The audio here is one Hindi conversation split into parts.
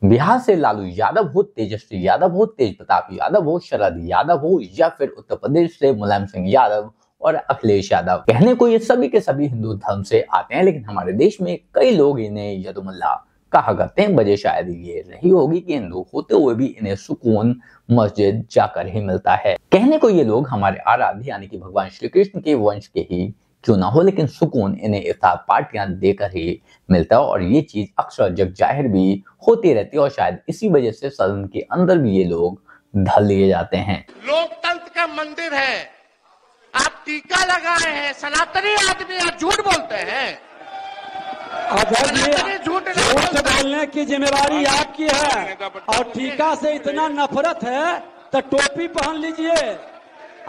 बिहार से लालू यादव हो, तेजस्वी यादव हो, तेज प्रताप यादव हो, शरद यादव हो, या फिर उत्तर प्रदेश से मुलायम सिंह यादव और अखिलेश यादव, कहने को ये सभी के सभी हिंदू धर्म से आते हैं, लेकिन हमारे देश में कई लोग इन्हें यदुमुल्ला कहा करते हैं। वजह शायद ये रही होगी कि हिंदू होते हुए भी इन्हें सुकून मस्जिद जाकर ही मिलता है। कहने को ये लोग हमारे आराध्य यानी कि भगवान श्री कृष्ण के वंश के ही क्यों ना हो, लेकिन सुकून इन्हें इफ्तार पार्टियां देकर ही मिलता है, और ये चीज अक्सर जग जाहिर भी होती रहती है, और शायद इसी वजह से सदन के अंदर भी ये लोग ढल लिए जाते हैं। लोकतंत्र का मंदिर है, आप टीका लगाए हैं, सनातनी आदमी आप झूठ बोलते हैं। झूठ बोलने की जिम्मेदारी आपकी है, और टीका से इतना नफरत है तो टोपी पहन लीजिए।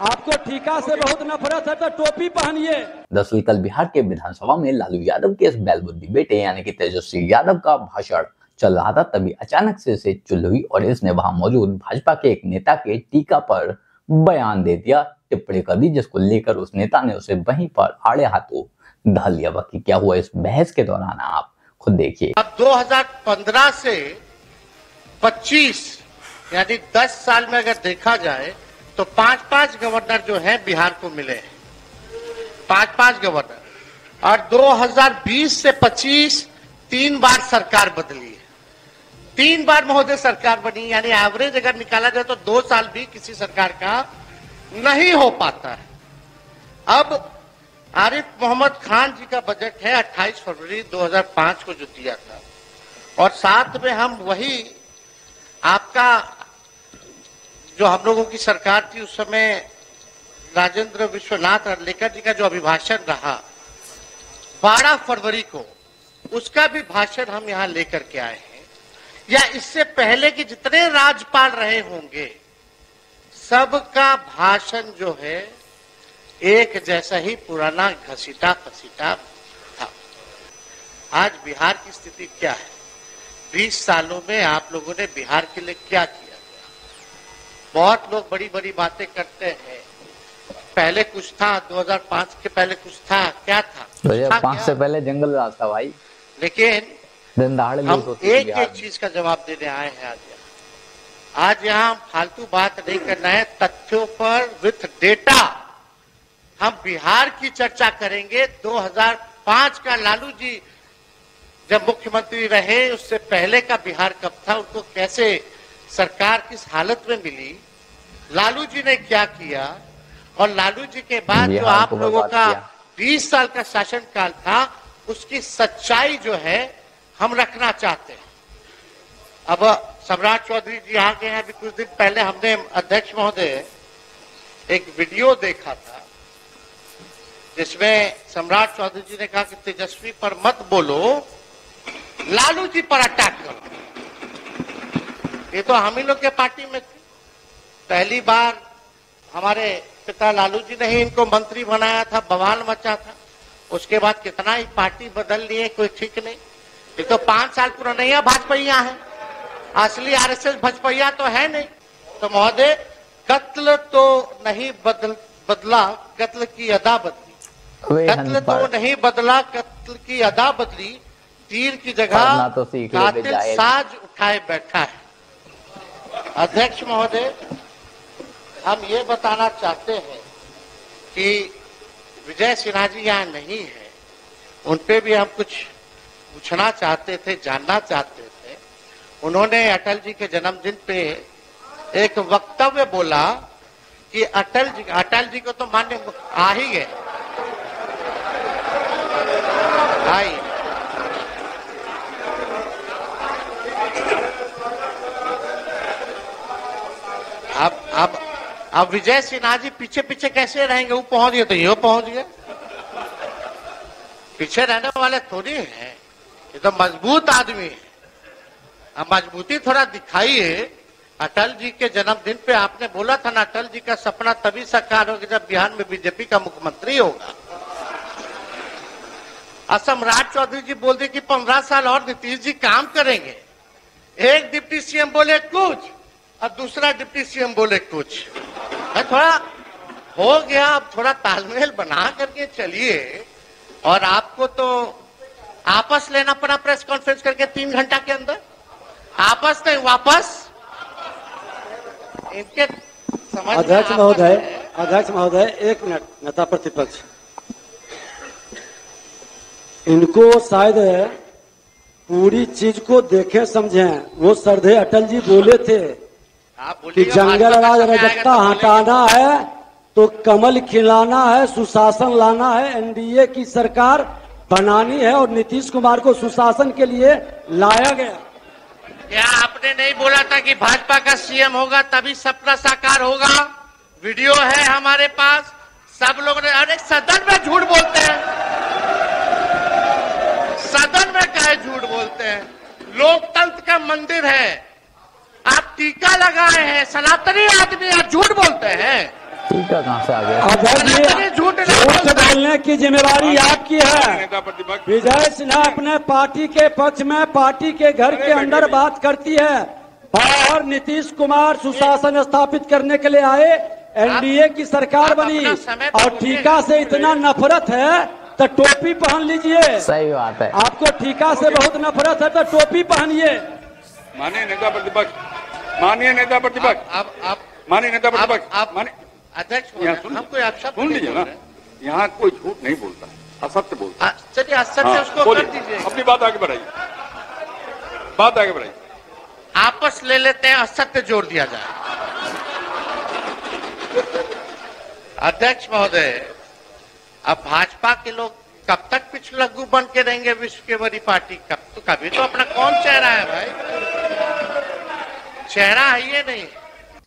आपको टीका से बहुत नफरत है तो टोपी पहनिए। दरअसल कल बिहार के विधानसभा में लालू यादव के इस बैलबुद्धि बेटे यानी कि तेजस्वी यादव का भाषण चल रहा था, तभी अचानक से इसे चुल हुई और इसने वहां मौजूद भाजपा के एक नेता के टीका पर बयान दे दिया, टिप्पणी कर दी, जिसको लेकर उस नेता ने उसे वहीं पर आड़े हाथों ढल लिया। बाकी क्या हुआ इस बहस के दौरान आप खुद देखिए। अब 2015 से 25 यानी 10 साल में अगर देखा जाए तो 5-5 गवर्नर जो हैं बिहार को मिले हैं, 5-5 गवर्नर, और 2020 से 25 3 बार सरकार बदली है, 3 बार महोदय सरकार बनी, यानी एवरेज अगर निकाला जाए तो 2 साल भी किसी सरकार का नहीं हो पाता है। अब आरिफ मोहम्मद खान जी का बजट है 28 फरवरी 2005 को जो दिया था, और साथ में हम वही आपका जो हम लोगों की सरकार थी उस समय राजेंद्र विश्वनाथ अर्लेकर जी का जो अभिभाषण रहा 12 फरवरी को, उसका भी भाषण हम यहाँ लेकर के आए हैं। या इससे पहले कि जितने राज्यपाल रहे होंगे सबका भाषण जो है एक जैसा ही पुराना घसीटा फसीटा था। आज बिहार की स्थिति क्या है? 20 सालों में आप लोगों ने बिहार के लिए क्या किया? बहुत लोग बड़ी बड़ी बातें करते हैं, पहले कुछ था, 2005 के पहले कुछ था, क्या था? 2005 से पहले जंगल राज था भाई, लेकिन हम एक एक चीज का जवाब देने आए हैं आज यहाँ फालतू बात नहीं करना है, तथ्यों पर विथ डेटा हम बिहार की चर्चा करेंगे। 2005 का लालू जी जब मुख्यमंत्री रहे उससे पहले का बिहार कब था, उनको कैसे सरकार किस हालत में मिली, लालू जी ने क्या किया, और लालू जी के बाद जो आप लोगों का 20 साल का शासन काल था उसकी सच्चाई जो है हम रखना चाहते हैं। अब सम्राट चौधरी जी आ गए हैं। अभी कुछ दिन पहले हमने अध्यक्ष महोदय एक वीडियो देखा था जिसमें सम्राट चौधरी जी ने कहा कि तेजस्वी पर मत बोलो, लालू जी पर अटैक करो। ये तो हम ही लोग के पार्टी में थे। पहली बार हमारे पिता लालू जी ने ही इनको मंत्री बनाया था, बवाल मचा था। उसके बाद कितना ही पार्टी बदल लिए, कोई ठीक नहीं। ये तो 5 साल पुराना भाजपा है, असली आरएसएस भाजपा तो है नहीं। तो महोदय कत्ल तो नहीं बदला, कत्ल की अदा बदली। कत्ल तो नहीं बदला, कत्ल की अदा बदली। तीर की जगह तो कातिल साज उठाए बैठा है। अध्यक्ष महोदय, हम ये बताना चाहते हैं कि विजय सिन्हा जी यहाँ नहीं है, उनपे भी हम कुछ पूछना चाहते थे, जानना चाहते थे। उन्होंने अटल जी के जन्मदिन पे एक वक्तव्य बोला कि अटल जी को तो मान्य आ ही गए, आई अब विजय सिन्हा जी पीछे पीछे कैसे रहेंगे? वो पहुंच गए तो ये पहुंच गए। पीछे रहने वाले थोड़ी हैं, ये तो मजबूत आदमी है। अब मजबूती थोड़ा दिखाइए। अटल जी के जन्मदिन पे आपने बोला था ना, अटल जी का सपना तभी साकार होगा जब बिहार में बीजेपी का मुख्यमंत्री होगा। सम्राट चौधरी जी बोल दे कि 15 साल और नीतीश जी काम करेंगे। एक डिप्टी सीएम बोले कुछ और दूसरा डिप्टी सीएम बोले कुछ। थोड़ा हो गया, अब थोड़ा तालमेल बना करके चलिए। और आपको तो आपस लेना पड़ा प्रेस कॉन्फ्रेंस करके 3 घंटा के अंदर। आपस नहीं वापस इनके समझ में अध्यक्ष आता महोदय, है। अध्यक्ष महोदय, एक मिनट। नेता प्रतिपक्ष, इनको शायद पूरी चीज को देखें समझें। वो श्रद्धेय अटल जी बोले थे आप कि बोलिएगा, जंगल भाजपा का राज समय आएगा रजकता तो हटाना है तो कमल खिलाना है, सुशासन लाना है, एनडीए की सरकार बनानी है और नीतीश कुमार को सुशासन के लिए लाया गया। क्या आपने नहीं बोला था कि भाजपा का सीएम होगा तभी सपना साकार होगा? वीडियो है हमारे पास, सब लोग ने। अरे सदन में झूठ बोलते हैं, सदन में काहे झूठ बोलते हैं? लोकतंत्र का मंदिर है, आप टीका लगाए हैं, सनातनी आदमी, आप झूठ बोलते हैं। टीका कहाँ से आ गया? अध्यक्ष जी, सनातनी झूठ नहीं झूठ बोलते। बोलने की जिम्मेवारी आपकी है। विजय सिन्हा अपने पार्टी के पक्ष में पार्टी के घर के अंदर बात करती है, बाहर नीतीश कुमार सुशासन स्थापित करने के लिए आए, एनडीए की सरकार बनी और टीका से इतना नफरत है तो टोपी पहन लीजिए। सही बात है। आपको टीका से बहुत नफरत है तो टोपी पहनिए। माननीय नेता प्रतिपक्ष, माननीय नेता प्रतिपक्ष, आप माननीय नेता प्रतिपक्ष, आप माननीय अध्यक्ष यहाँ महोदय, हम कोई आप सुन लीजिए ना, यहाँ कोई झूठ नहीं बोलता, असत्य बोलता। चलिए असत्य हाँ, उसको कर बोलिए, दीजिए, अपनी बात आगे बढ़ाइए, बात आगे बढ़ाइए। आपस ले लेते हैं, असत्य जोड़ दिया जाए। अध्यक्ष महोदय, अब भाजपा के लोग कब तक पिछलग्गू बन के रहेंगे? विश्व की बड़ी पार्टी कभी तो अपना कौन चेहरा है भाई? चेहरा है ये नहीं।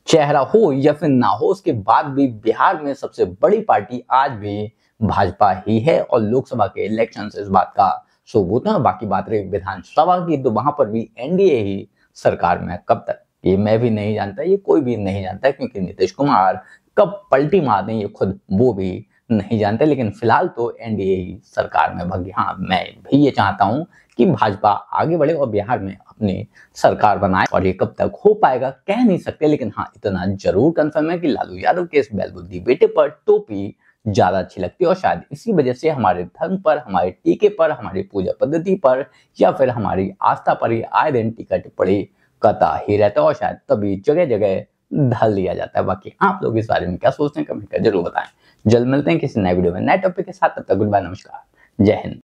चेहरा हो या फिर ना हो, उसके बाद भी बिहार में सबसे बड़ी पार्टी आज भी भाजपा ही है और लोकसभा के इलेक्शन से इस बात का सबूत है। बाकी बात रही विधानसभा की, तो वहां पर भी एनडीए ही सरकार में कब तक, ये मैं भी नहीं जानता, ये कोई भी नहीं जानता, क्योंकि नीतीश कुमार कब पलटी मार दें ये खुद वो भी नहीं जानते। लेकिन फिलहाल तो एनडीए ही सरकार में भग। हाँ, मैं भी ये चाहता हूं कि भाजपा आगे बढ़े और बिहार में अपनी सरकार बनाए, और ये कब तक हो पाएगा कह नहीं सकते। लेकिन हाँ, इतना जरूर कंफर्म है कि लालू यादव के इस बैलबुद्धि बेटे पर टोपी ज्यादा अच्छी लगती है, और शायद इसी वजह से हमारे धर्म पर, हमारे टीके पर, हमारी पूजा पद्धति पर या फिर हमारी आस्था पर ही आए दिन टीका टिप्पणी करता ही रहता है, और शायद तभी जगह जगह ढल दिया जाता है। बाकी आप लोग इस बारे में क्या सोचते हैं कमेंट कर जरूर बताएं। जल्द मिलते हैं किसी नए वीडियो में नए टॉपिक के साथ, तब तक गुड बाय, नमस्कार, जय हिंद।